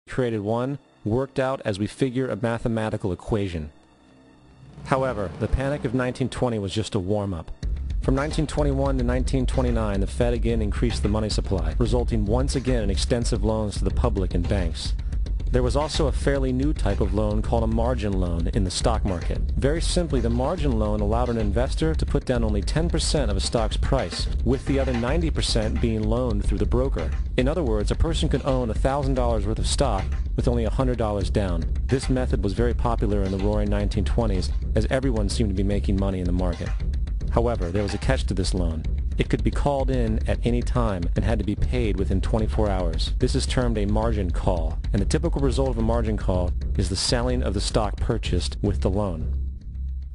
created one, worked out as we figure a mathematical equation. However, the panic of 1920 was just a warm-up. From 1921 to 1929, the Fed again increased the money supply, resulting once again in extensive loans to the public and banks. There was also a fairly new type of loan called a margin loan in the stock market. Very simply, the margin loan allowed an investor to put down only 10% of a stock's price, with the other 90% being loaned through the broker. In other words, a person could own $1,000 worth of stock with only $100 down. This method was very popular in the roaring 1920s, as everyone seemed to be making money in the market. However, there was a catch to this loan. It could be called in at any time and had to be paid within 24 hours. This is termed a margin call, and the typical result of a margin call is the selling of the stock purchased with the loan.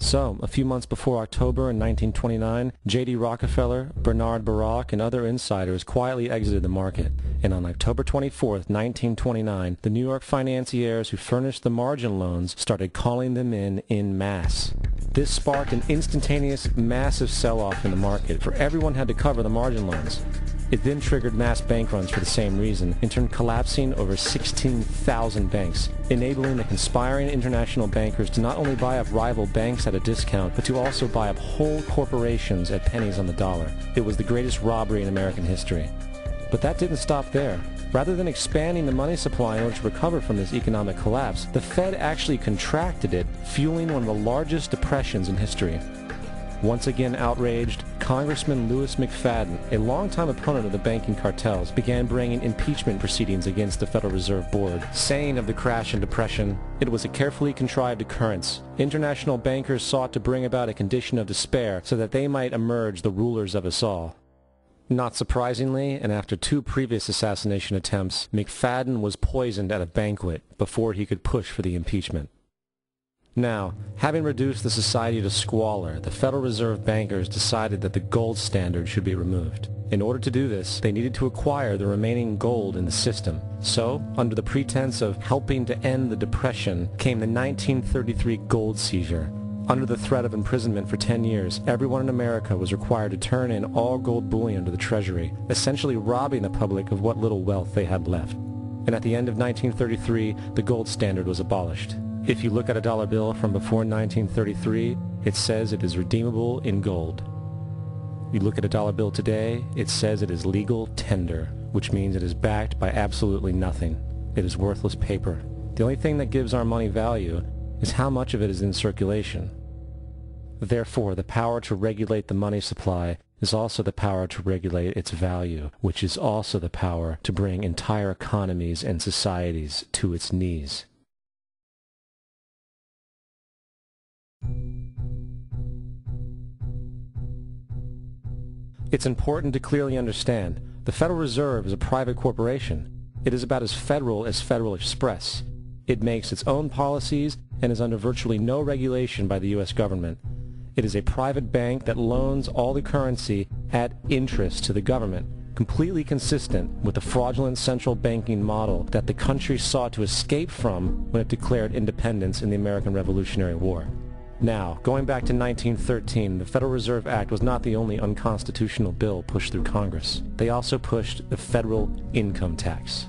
So, a few months before October in 1929, J.D. Rockefeller, Bernard Baruch, and other insiders quietly exited the market, and on October 24, 1929, the New York financiers who furnished the margin loans started calling them in masse. This sparked an instantaneous, massive sell-off in the market, for everyone had to cover the margin loans. It then triggered mass bank runs for the same reason, in turn collapsing over 16,000 banks, enabling the conspiring international bankers to not only buy up rival banks at a discount, but to also buy up whole corporations at pennies on the dollar. It was the greatest robbery in American history. But that didn't stop there. Rather than expanding the money supply in order to recover from this economic collapse, the Fed actually contracted it, fueling one of the largest depressions in history. Once again outraged, Congressman Louis McFadden, a longtime opponent of the banking cartels, began bringing impeachment proceedings against the Federal Reserve Board, saying of the crash and depression, it was a carefully contrived occurrence. International bankers sought to bring about a condition of despair so that they might emerge the rulers of us all. Not surprisingly, and after 2 previous assassination attempts, McFadden was poisoned at a banquet before he could push for the impeachment. Now, having reduced the society to squalor, the Federal Reserve bankers decided that the gold standard should be removed. In order to do this, they needed to acquire the remaining gold in the system. So, under the pretense of helping to end the Depression, came the 1933 gold seizure. Under the threat of imprisonment for 10 years, everyone in America was required to turn in all gold bullion to the Treasury, essentially robbing the public of what little wealth they had left. And at the end of 1933, the gold standard was abolished. If you look at a dollar bill from before 1933, it says it is redeemable in gold. You look at a dollar bill today, it says it is legal tender, which means it is backed by absolutely nothing. It is worthless paper. The only thing that gives our money value is how much of it is in circulation. Therefore, the power to regulate the money supply is also the power to regulate its value, which is also the power to bring entire economies and societies to its knees. It's important to clearly understand, the Federal Reserve is a private corporation. It is about as Federal Express. It makes its own policies and is under virtually no regulation by the U.S. government. It is a private bank that loans all the currency at interest to the government, completely consistent with the fraudulent central banking model that the country sought to escape from when it declared independence in the American Revolutionary War. Now, going back to 1913, the Federal Reserve Act was not the only unconstitutional bill pushed through Congress. They also pushed the federal income tax.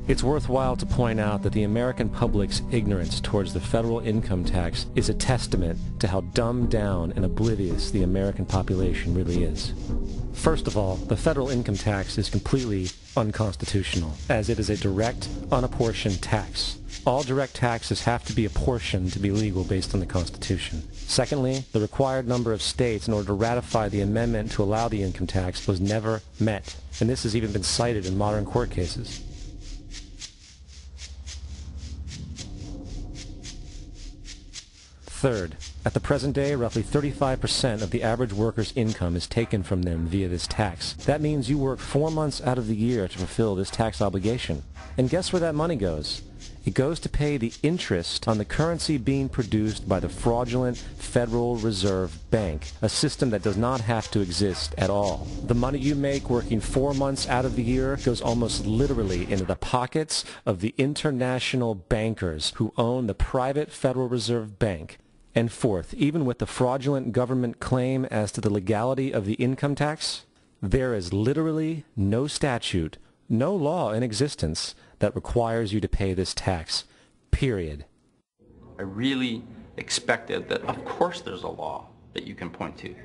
It's worthwhile to point out that the American public's ignorance towards the federal income tax is a testament to how dumbed down and oblivious the American population really is. First of all, the federal income tax is completely unconstitutional, as it is a direct, unapportioned tax. All direct taxes have to be apportioned to be legal based on the Constitution. Secondly, the required number of states in order to ratify the amendment to allow the income tax was never met, and this has even been cited in modern court cases. Third, at the present day, roughly 35% of the average worker's income is taken from them via this tax. That means you work 4 months out of the year to fulfill this tax obligation. And guess where that money goes? It goes to pay the interest on the currency being produced by the fraudulent Federal Reserve Bank, a system that does not have to exist at all. The money you make working 4 months out of the year goes almost literally into the pockets of the international bankers who own the private Federal Reserve Bank. And fourth, even with the fraudulent government claim as to the legality of the income tax, there is literally no statute, no law in existence that requires you to pay this tax, period. I really expected that, of course, there's a law that you can point to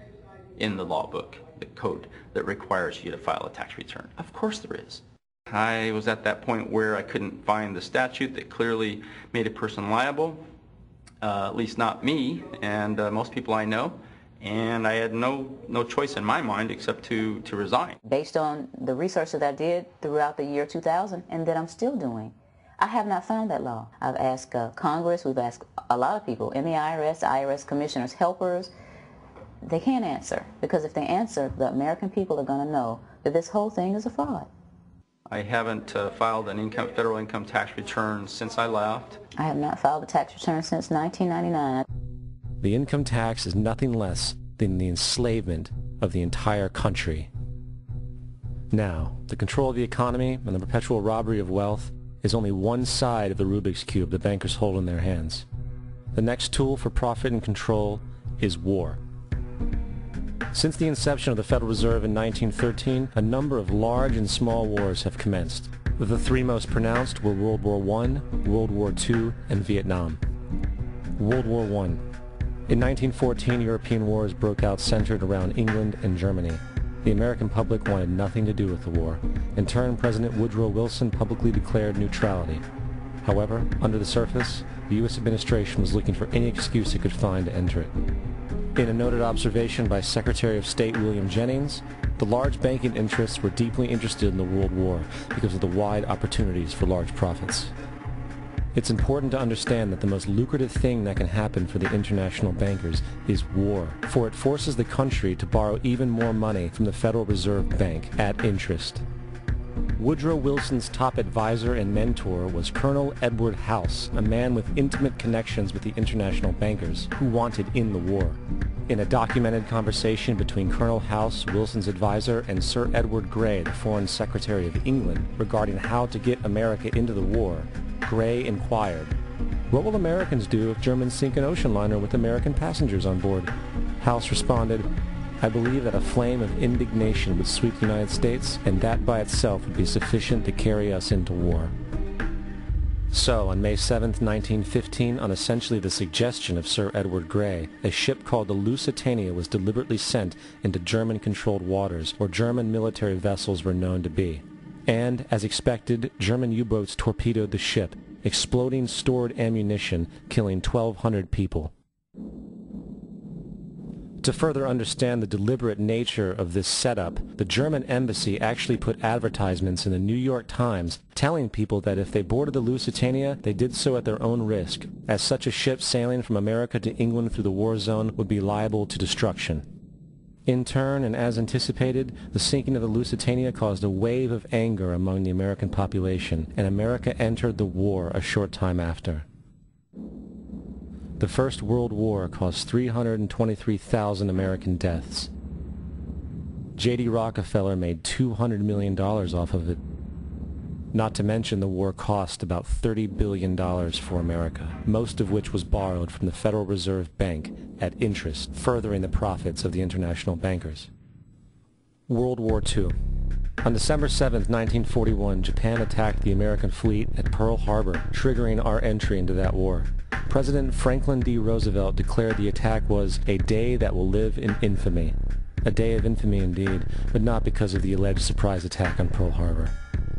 in the law book, the code, that requires you to file a tax return. Of course there is. I was at that point where I couldn't find the statute that clearly made a person liable, at least not me and most people I know, and I had no choice in my mind except to resign. Based on the research that I did throughout the year 2000 and that I'm still doing, I have not found that law. I've asked Congress, we've asked a lot of people in the IRS commissioners, helpers. They can't answer, because if they answer, the American people are going to know that this whole thing is a fraud. I haven't filed an federal income tax return since I left. I have not filed a tax return since 1999. The income tax is nothing less than the enslavement of the entire country. Now, the control of the economy and the perpetual robbery of wealth is only one side of the Rubik's Cube the bankers hold in their hands. The next tool for profit and control is war. Since the inception of the Federal Reserve in 1913, a number of large and small wars have commenced. The three most pronounced were World War I, World War II, and Vietnam. World War I. In 1914, European wars broke out centered around England and Germany. The American public wanted nothing to do with the war. In turn, President Woodrow Wilson publicly declared neutrality. However, under the surface, the U.S. administration was looking for any excuse it could find to enter it. In a noted observation by Secretary of State William Jennings, the large banking interests were deeply interested in the World War because of the wide opportunities for large profits. It's important to understand that the most lucrative thing that can happen for the international bankers is war, for it forces the country to borrow even more money from the Federal Reserve Bank at interest. Woodrow Wilson's top advisor and mentor was Colonel Edward House, a man with intimate connections with the international bankers who wanted in the war. In a documented conversation between Colonel House, Wilson's advisor, and Sir Edward Grey, the Foreign Secretary of England, regarding how to get America into the war, Grey inquired, "What will Americans do if Germans sink an ocean liner with American passengers on board?" House responded, "I believe that a flame of indignation would sweep the United States, and that by itself would be sufficient to carry us into war." So, on May 7, 1915, on essentially the suggestion of Sir Edward Grey, a ship called the Lusitania was deliberately sent into German-controlled waters, where German military vessels were known to be. And, as expected, German U-boats torpedoed the ship, exploding stored ammunition, killing 1,200 people. To further understand the deliberate nature of this setup, the German embassy actually put advertisements in the New York Times telling people that if they boarded the Lusitania, they did so at their own risk, as such a ship sailing from America to England through the war zone would be liable to destruction. In turn, and as anticipated, the sinking of the Lusitania caused a wave of anger among the American population, and America entered the war a short time after. The First World War caused 323,000 American deaths. J.D. Rockefeller made $200 million off of it. Not to mention the war cost about $30 billion for America, most of which was borrowed from the Federal Reserve Bank at interest, furthering the profits of the international bankers. World War II. On December 7, 1941, Japan attacked the American fleet at Pearl Harbor, triggering our entry into that war. President Franklin D. Roosevelt declared the attack was a day that will live in infamy. A day of infamy indeed, but not because of the alleged surprise attack on Pearl Harbor.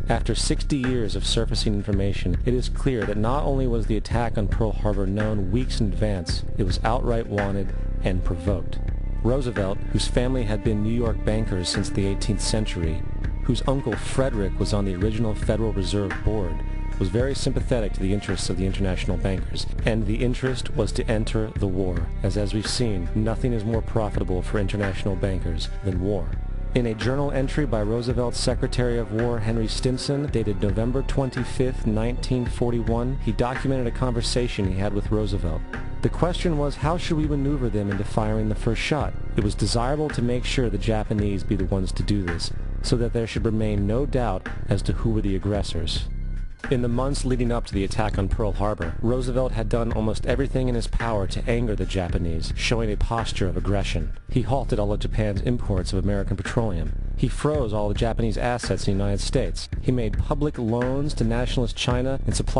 After 60 years of surfacing information, it is clear that not only was the attack on Pearl Harbor known weeks in advance, it was outright wanted and provoked. Roosevelt, whose family had been New York bankers since the 18th century, whose uncle Frederick was on the original Federal Reserve Board, was very sympathetic to the interests of the international bankers, and the interest was to enter the war, as we've seen, nothing is more profitable for international bankers than war. In a journal entry by Roosevelt's Secretary of War Henry Stimson, dated November 25, 1941, he documented a conversation he had with Roosevelt. The question was, how should we maneuver them into firing the first shot? It was desirable to make sure the Japanese be the ones to do this, so that there should remain no doubt as to who were the aggressors. In the months leading up to the attack on Pearl Harbor, Roosevelt had done almost everything in his power to anger the Japanese, showing a posture of aggression. He halted all of Japan's imports of American petroleum. He froze all the Japanese assets in the United States. He made public loans to nationalist China and supplied